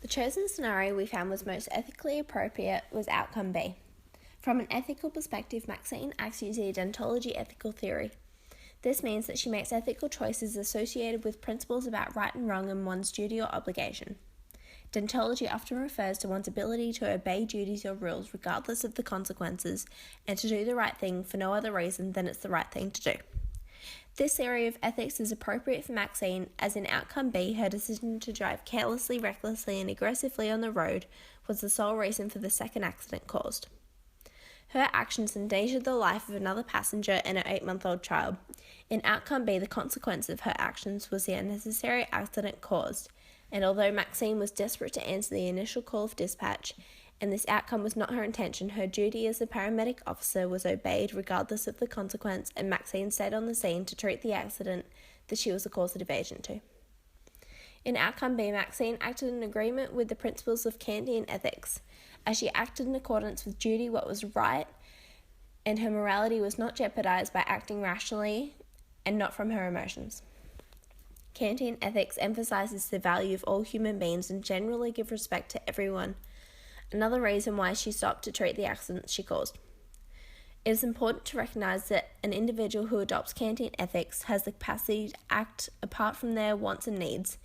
The chosen scenario we found was most ethically appropriate was outcome B. From an ethical perspective, Maxine acts using a deontology ethical theory. This means that she makes ethical choices associated with principles about right and wrong and one's duty or obligation. Deontology often refers to one's ability to obey duties or rules regardless of the consequences and to do the right thing for no other reason than it's the right thing to do. This theory of ethics is appropriate for Maxine, as in outcome B, her decision to drive carelessly, recklessly, and aggressively on the road was the sole reason for the second accident caused. Her actions endangered the life of another passenger and an 8-month-old child. In outcome B, the consequence of her actions was the unnecessary accident caused, and although Maxine was desperate to answer the initial call of dispatch, and this outcome was not her intention, her duty as a paramedic officer was obeyed regardless of the consequence, and Maxine stayed on the scene to treat the accident that she was a causative agent to. In outcome B, Maxine acted in agreement with the principles of Kantian ethics, as she acted in accordance with duty, what was right, and her morality was not jeopardized by acting rationally and not from her emotions. Kantian ethics emphasizes the value of all human beings and generally give respect to everyone, another reason why she stopped to treat the accidents she caused. It is important to recognize that an individual who adopts Kantian ethics has the capacity to act apart from their wants and needs,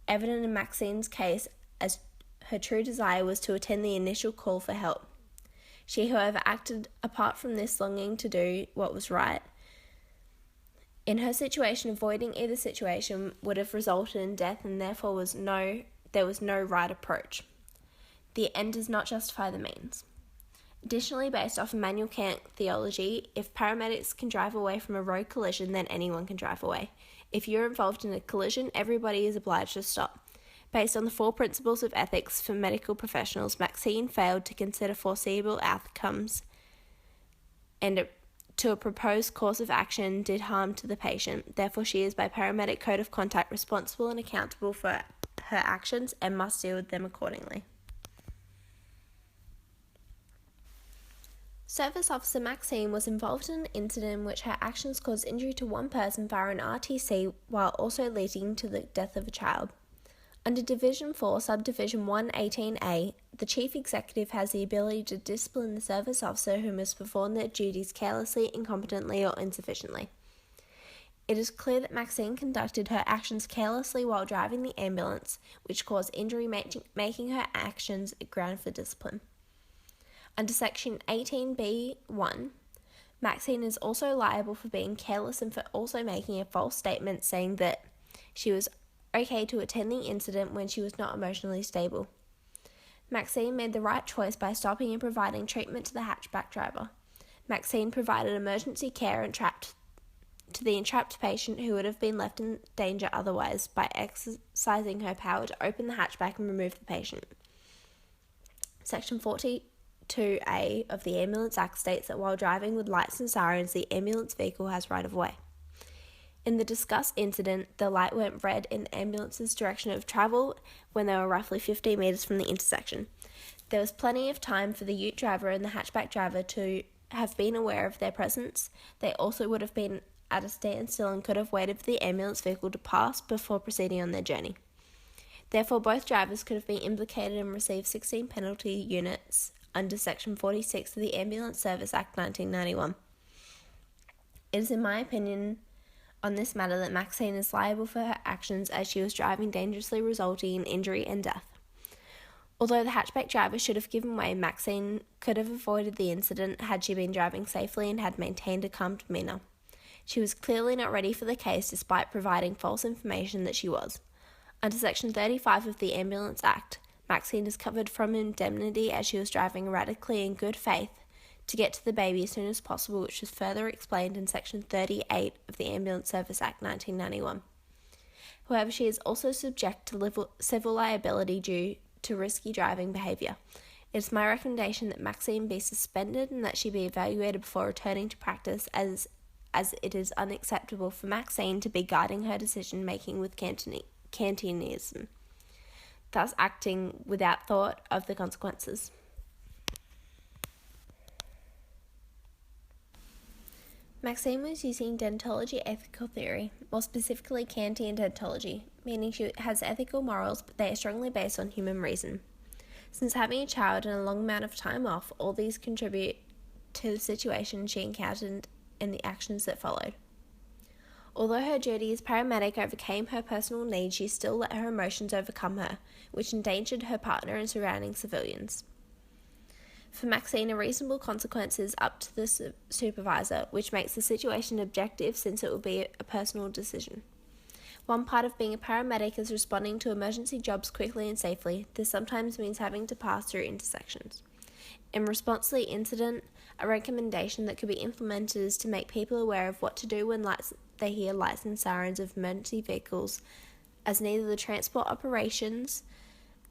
evident in Maxine's case as her true desire was to attend the initial call for help. She, however, acted apart from this longing to do what was right. In her situation, avoiding either situation would have resulted in death, and therefore there was no right approach. The end does not justify the means. Additionally, based off Immanuel Kant theology, if paramedics can drive away from a road collision, then anyone can drive away. If you're involved in a collision, everybody is obliged to stop. Based on the 4 principles of ethics for medical professionals, Maxine failed to consider foreseeable outcomes, and to a proposed course of action did harm to the patient. Therefore, she is by paramedic code of conduct responsible and accountable for her actions and must deal with them accordingly. Service Officer Maxine was involved in an incident in which her actions caused injury to one person via an RTC while also leading to the death of a child. Under Division 4, Subdivision 118A, the Chief Executive has the ability to discipline the service officer who must perform their duties carelessly, incompetently, or insufficiently. It is clear that Maxine conducted her actions carelessly while driving the ambulance, which caused injury, making her actions a ground for discipline. Under Section 18B(1), Maxine is also liable for being careless and for also making a false statement saying that she was okay to attend the incident when she was not emotionally stable. Maxine made the right choice by stopping and providing treatment to the hatchback driver. Maxine provided emergency care to the entrapped patient who would have been left in danger otherwise by exercising her power to open the hatchback and remove the patient. Section 42A of the Ambulance Act states that while driving with lights and sirens, the ambulance vehicle has right of way. In the discussed incident, the light went red in the ambulance's direction of travel when they were roughly 50 metres from the intersection. There was plenty of time for the ute driver and the hatchback driver to have been aware of their presence. They also would have been at a standstill and could have waited for the ambulance vehicle to pass before proceeding on their journey. Therefore, both drivers could have been implicated and received 16 penalty units under Section 46 of the Ambulance Service Act 1991. It is in my opinion on this matter that Maxine is liable for her actions as she was driving dangerously, resulting in injury and death. Although the hatchback driver should have given way, Maxine could have avoided the incident had she been driving safely and had maintained a calm demeanour. She was clearly not ready for the case despite providing false information that she was. Under Section 35 of the Ambulance Act, Maxine is covered from indemnity as she was driving erratically in good faith to get to the baby as soon as possible, which was further explained in Section 38 of the Ambulance Service Act 1991. However, she is also subject to civil liability due to risky driving behaviour. It is my recommendation that Maxine be suspended and that she be evaluated before returning to practice, as it is unacceptable for Maxine to be guiding her decision-making with Kantianism, thus acting without thought of the consequences. Maxine was using deontology ethical theory, more specifically Kantian deontology, meaning she has ethical morals, but they are strongly based on human reason. Since having a child and a long amount of time off, all these contribute to the situation she encountered and the actions that followed. Although her duty as paramedic overcame her personal needs, she still let her emotions overcome her, which endangered her partner and surrounding civilians. For Maxine, a reasonable consequence is up to the supervisor, which makes the situation objective since it will be a personal decision. One part of being a paramedic is responding to emergency jobs quickly and safely. This sometimes means having to pass through intersections. In response to the incident, a recommendation that could be implemented is to make people aware of what to do when they hear lights and sirens of emergency vehicles, as neither the Transport Operations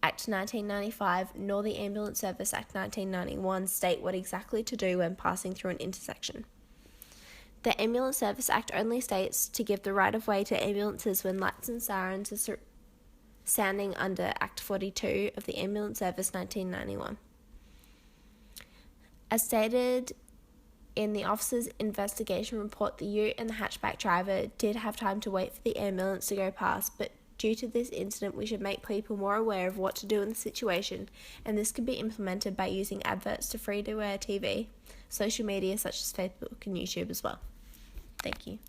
Act 1995 nor the Ambulance Service Act 1991 state what exactly to do when passing through an intersection. The Ambulance Service Act only states to give the right-of-way to ambulances when lights and sirens are sounding under Act 42 of the Ambulance Service 1991. As stated in the officer's investigation report, the ute and the hatchback driver did have time to wait for the ambulance to go past, but due to this incident, we should make people more aware of what to do in the situation, and this can be implemented by using adverts to free-to-air TV, social media such as Facebook and YouTube as well. Thank you.